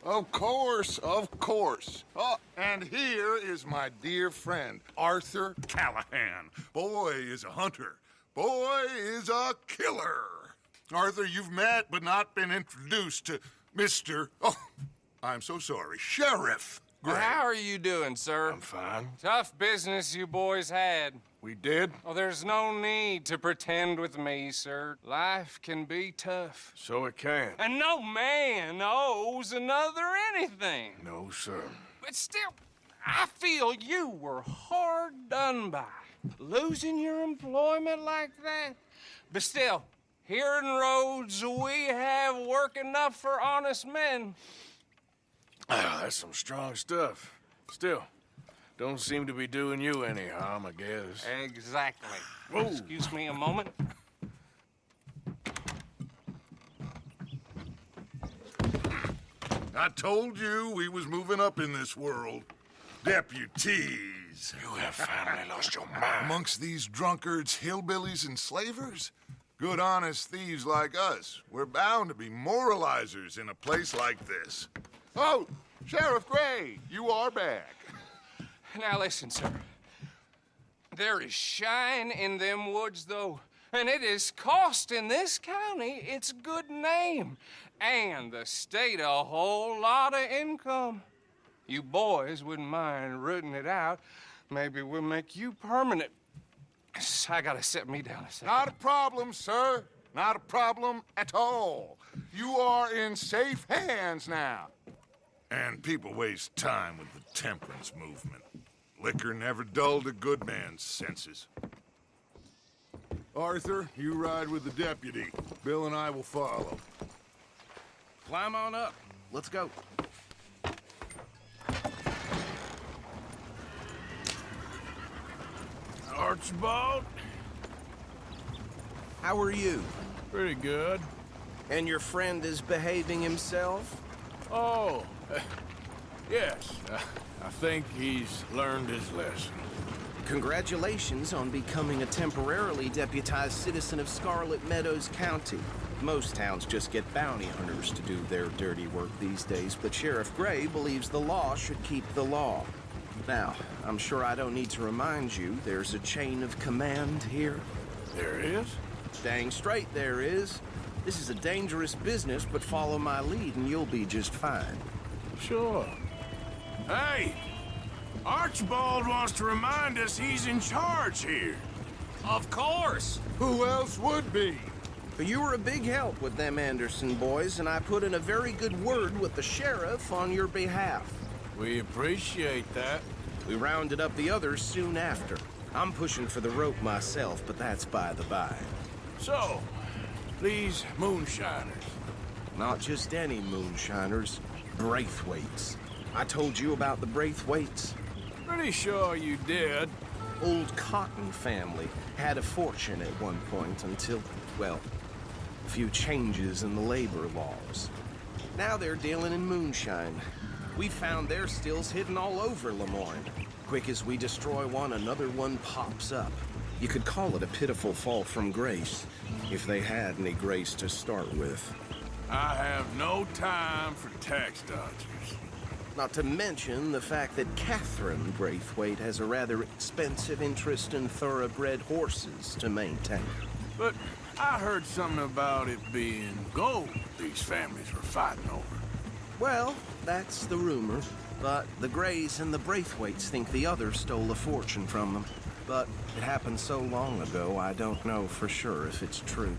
Of course, of course. Oh, and here is my dear friend, Arthur Callahan. Boy is a hunter. Boy is a killer. Arthur, you've met but not been introduced to Mr. Oh, I'm so sorry, Sheriff Gray. How are you doing, sir? I'm fine. Tough business you boys had. We did? Oh, there's no need to pretend with me, sir. Life can be tough. So it can. And no man owes another anything. No, sir. But still, I feel you were hard done by. Losing your employment like that. But still, here in Rhodes, we have work enough for honest men. That's some strong stuff. Still, don't seem to be doing you any harm, I guess. Exactly. Whoa. Excuse me a moment. I told you we was moving up in this world. Deputies. You have finally lost your mind. Amongst these drunkards, hillbillies, and slavers? Good, honest thieves like us. We're bound to be moralizers in a place like this. Oh, Sheriff Gray, you are back. Now listen, sir. There is shine in them woods, though, and it is costing this county its good name and the state a whole lot of income. You boys wouldn't mind rooting it out. Maybe we'll make you permanent. I gotta set me down a second. Not a problem, sir. Not a problem at all. You are in safe hands now. And people waste time with the temperance movement. Liquor never dulled a good man's senses. Arthur, you ride with the deputy. Bill and I will follow. Climb on up. Let's go. Archibald? How are you? Pretty good. And your friend is behaving himself? Oh, yes. I think he's learned his lesson. Congratulations on becoming a temporarily deputized citizen of Scarlet Meadows County. Most towns just get bounty hunters to do their dirty work these days, but Sheriff Gray believes the law should keep the law. Now, I'm sure I don't need to remind you, there's a chain of command here. There is? Dang straight there is. This is a dangerous business, but follow my lead and you'll be just fine. Sure. Hey! Archibald wants to remind us he's in charge here. Of course. Who else would be? But you were a big help with them Anderson boys, and I put in a very good word with the sheriff on your behalf. We appreciate that. We rounded up the others soon after. I'm pushing for the rope myself, but that's by the by. So, these moonshiners. Not just any moonshiners, Braithwaites. I told you about the Braithwaites. Pretty sure you did. Old Cotton family had a fortune at one point until, well, a few changes in the labor laws. Now they're dealing in moonshine. We found their stills hidden all over Lemoyne. Quick as we destroy one, another one pops up. You could call it a pitiful fall from grace, if they had any grace to start with. I have no time for tax dodgers. Not to mention the fact that Catherine Braithwaite has a rather expensive interest in thoroughbred horses to maintain. But I heard something about it being gold these families were fighting over. Well, that's the rumor. But the Grays and the Braithwaites think the others stole a fortune from them. But it happened so long ago, I don't know for sure if it's true.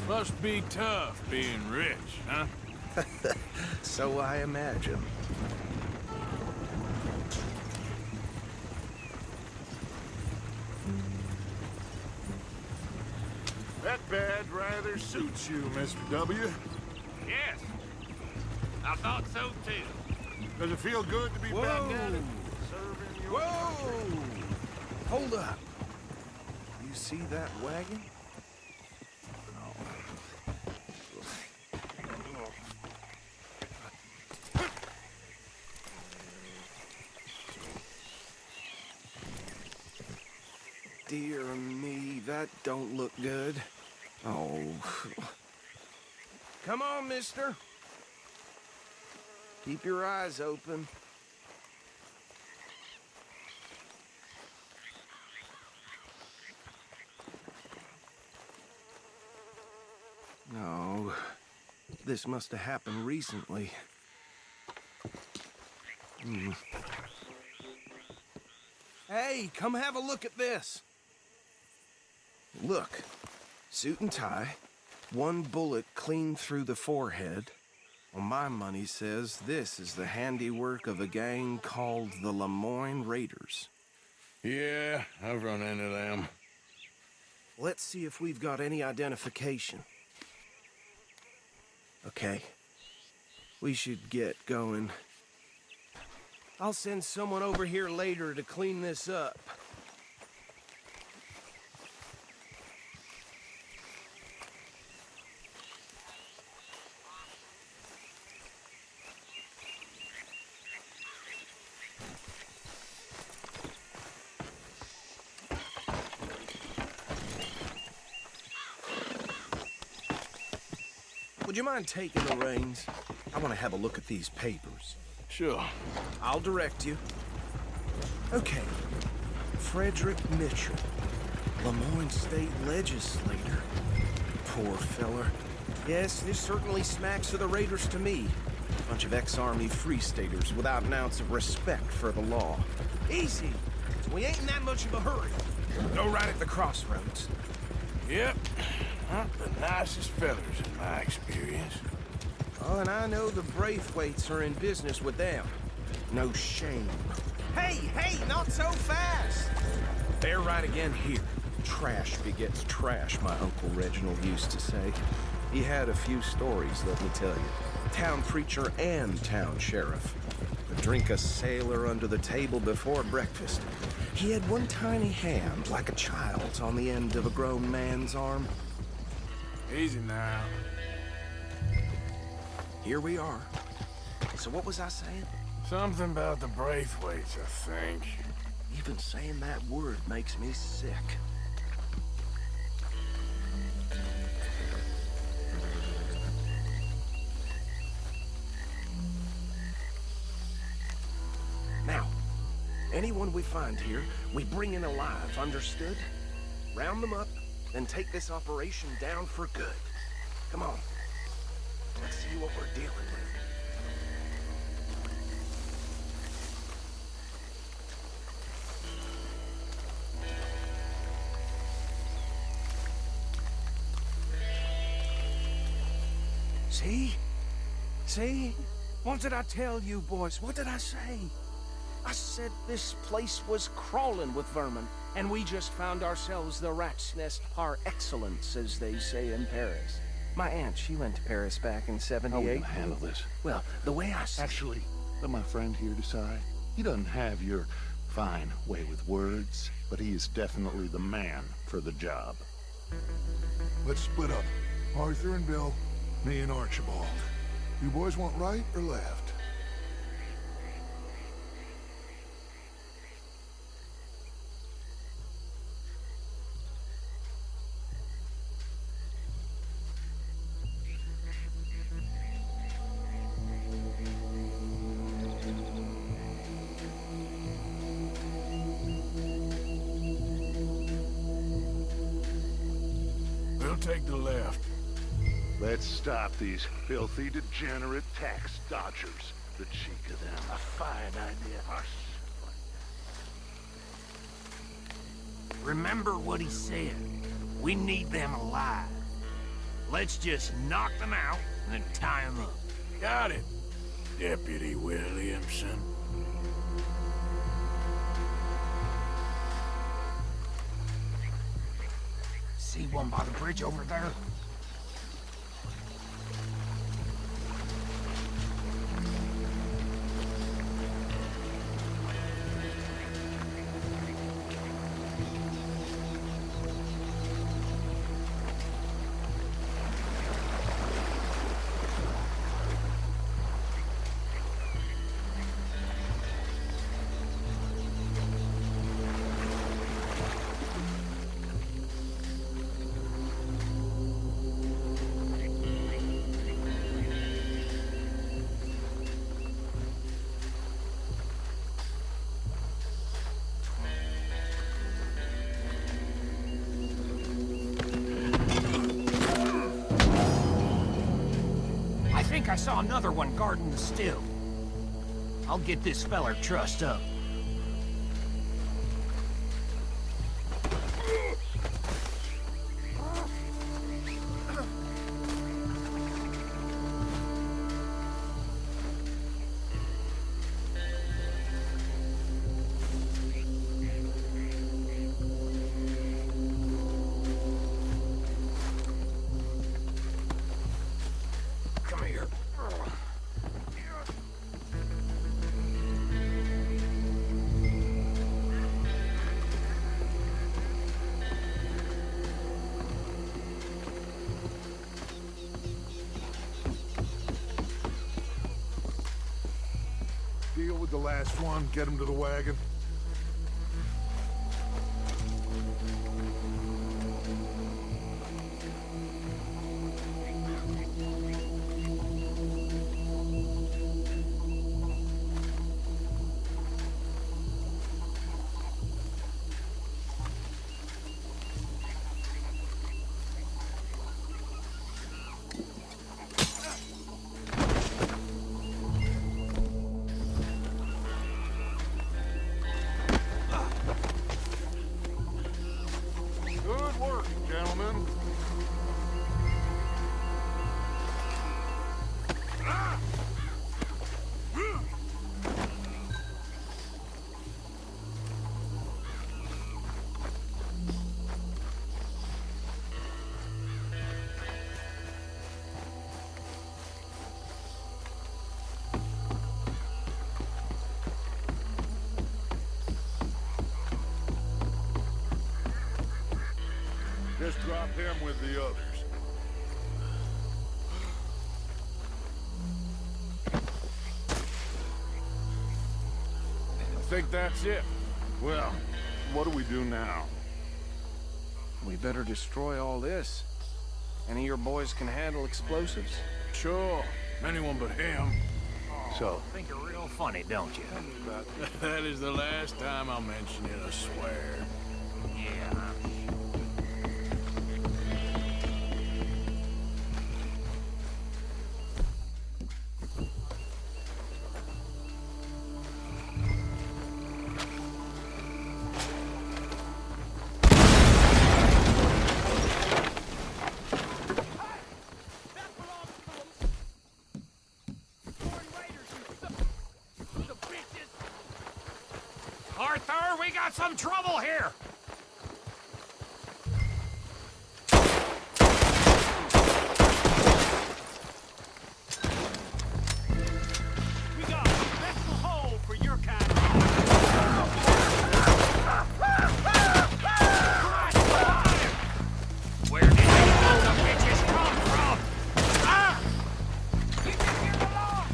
Must be tough being rich, huh? So I imagine. That badge rather suits you, Mr. W. Yes. I thought so, too. Does it feel good to be Whoa. back at it? Serving your country? Whoa! Hold up. You see that wagon? Dear me, that don't look good. Oh. Come on, mister. Keep your eyes open. No, this must have happened recently. Hey, come have a look at this. Look, suit and tie, one bullet clean through the forehead. Well, my money says this is the handiwork of a gang called the Lemoyne Raiders. Yeah, I've run into them. Let's see if we've got any identification. Okay. We should get going. I'll send someone over here later to clean this up. Would you mind taking the reins? I want to have a look at these papers. Sure. I'll direct you. Okay. Frederick Mitchell, Lemoyne State Legislator. Poor feller. Yes, this certainly smacks of the Raiders to me. Bunch of ex-Army Free Staters without an ounce of respect for the law. Easy. We ain't in that much of a hurry. Go right at the crossroads. Yep. Not the nicest fellers in my experience. Oh, and I know the Braithwaites are in business with them. No shame. Hey, not so fast! They're right again here. Trash begets trash, my Uncle Reginald used to say. He had a few stories, let me tell you. Town preacher and town sheriff. Would drink a sailor under the table before breakfast. He had one tiny hand, like a child's, on the end of a grown man's arm. Easy now. Here we are. So what was I saying? Something about the Braithwaites, I think. Even saying that word makes me sick. Now, anyone we find here, we bring in alive, understood? Round them up, then take this operation down for good. Come on. Let's see what we're dealing with. See? See? What did I tell you, boys? What did I say? I said this place was crawling with vermin, and we just found ourselves the rat's nest par excellence, as they say in Paris. My aunt, she went to Paris back in How are we '78. gonna handle this? Well, the way I see Actually, let my friend here decide. He doesn't have your fine way with words, but he is definitely the man for the job. Let's split up. Arthur and Bill, me and Archibald. You boys want right or left? We'll take the left. Let's stop these filthy, degenerate tax dodgers. The cheek of them. A fine idea. Remember what he said. We need them alive. Let's just knock them out and then tie them up. Got it, Deputy Williamson. See one by the bridge over there? think I saw another one guarding the still. I'll get this feller trussed up. Come here. Deal with the last one, get him to the wagon. Good work, gentlemen. Just drop him with the others. I think that's it. Well, what do we do now? We better destroy all this. Any of your boys can handle explosives? Sure. Anyone but him. So, Think you're real funny, don't you? That is the last time I'll mention it, I swear. Yeah. Arthur, we got some trouble here! We got a special hole for your kind. Where did these load of bitches come from? Ah! You can hear the law!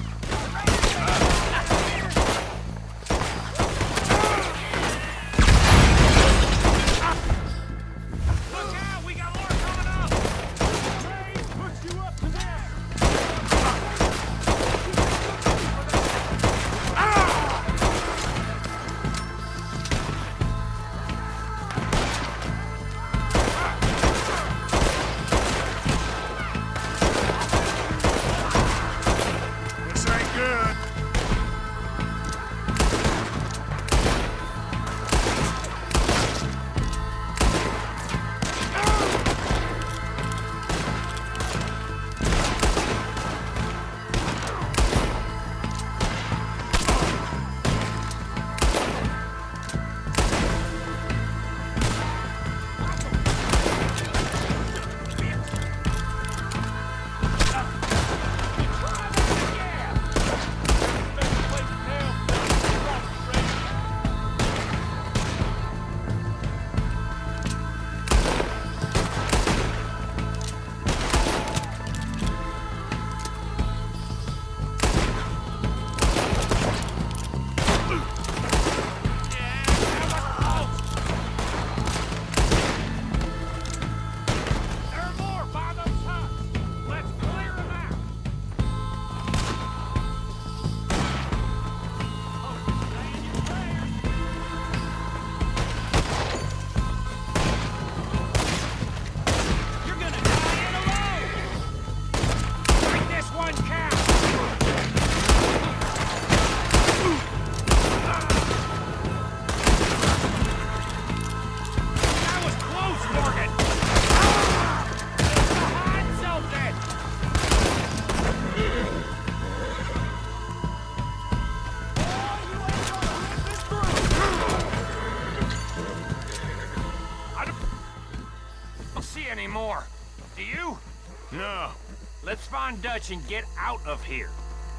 find Dutch and get out of here.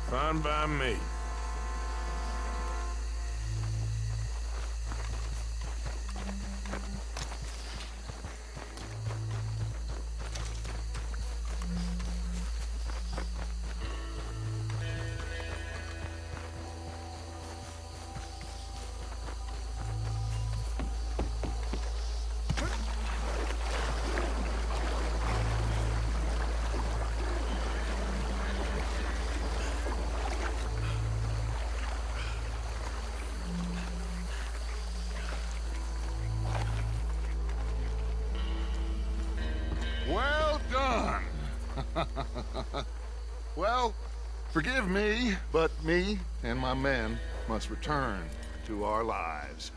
Fine by me. Well done. Well, forgive me, but me and my men must return to our lives.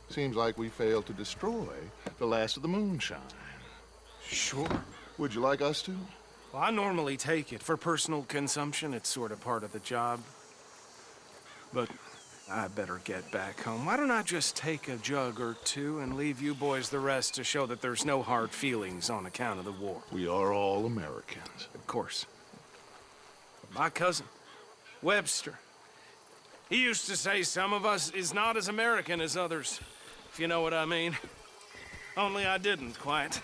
Seems like we failed to destroy the last of the moonshine. Sure. Would you like us to? Well, I normally take it. For personal consumption, it's sort of part of the job. But I better get back home. Why don't I just take a jug or two and leave you boys the rest to show that there's no hard feelings on account of the war? We are all Americans. Of course. My cousin, Webster, he used to say some of us is not as American as others, if you know what I mean. Only I didn't quite.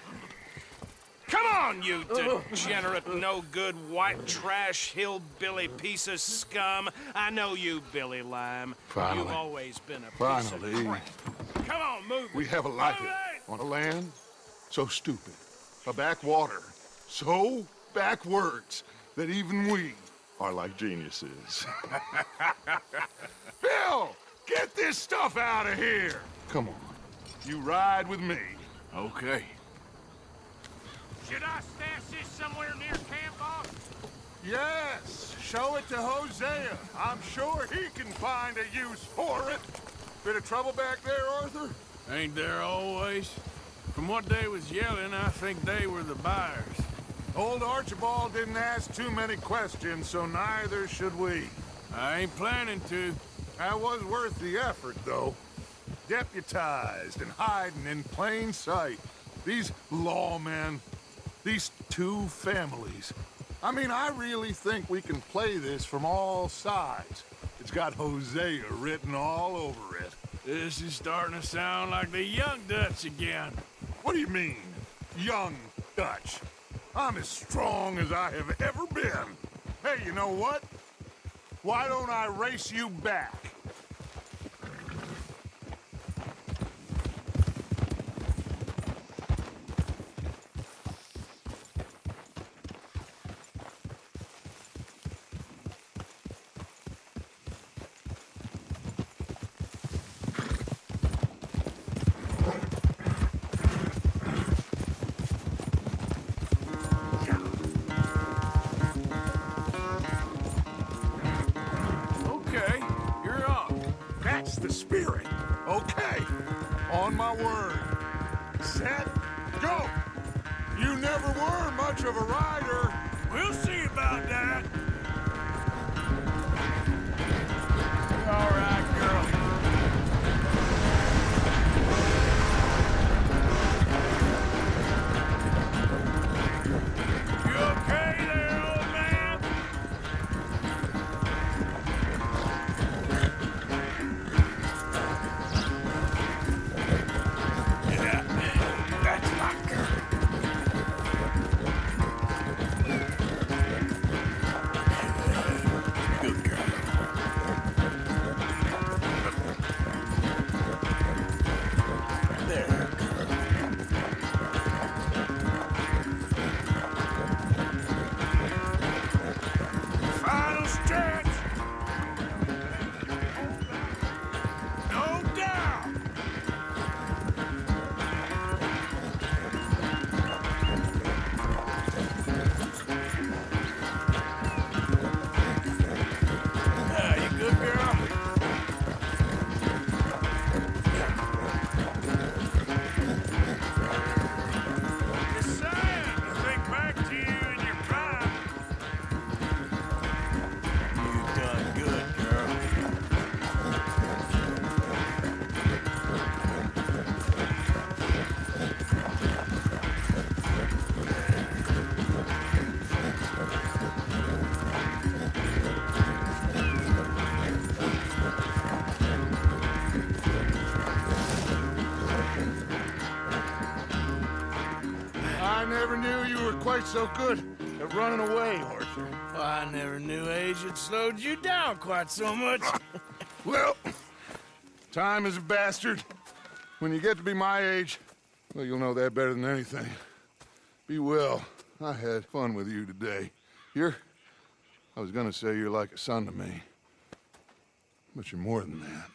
Come on, you degenerate, no-good, white trash, hillbilly piece of scum. I know you, Billy Lime. Finally. You've always been a piece Finally. of crap. Come on, move it. We have a life Move it! on a land so stupid, a backwater so backwards that even we are like geniuses. Bill, get this stuff out of here! Come on, you ride with me. Okay. Should I stash this somewhere near camp, boss? Yes, show it to Hosea. I'm sure he can find a use for it. Bit of trouble back there, Arthur? Ain't there always? From what they was yelling, I think they were the buyers. Old Archibald didn't ask too many questions, so neither should we. I ain't planning to. That was worth the effort, though. Deputized and hiding in plain sight. These lawmen, these two families. I mean, I really think we can play this from all sides. It's got Hosea written all over it. This is starting to sound like the young Dutch again. What do you mean, young Dutch? I'm as strong as I have ever been. Hey, you know what? Why don't I race you back? Okay, you're up. That's the spirit. Okay. On my word. Set. Go. You never were much of a rider. We'll see about that. All right, girl. You okay there, old man? Yeah, that's my girl. quite so good at running away, Arthur. Well, I never knew age had slowed you down quite so much. Well, time is a bastard. When you get to be my age, well, you'll know that better than anything. Be well. I had fun with you today. I was gonna say you're like a son to me. But you're more than that.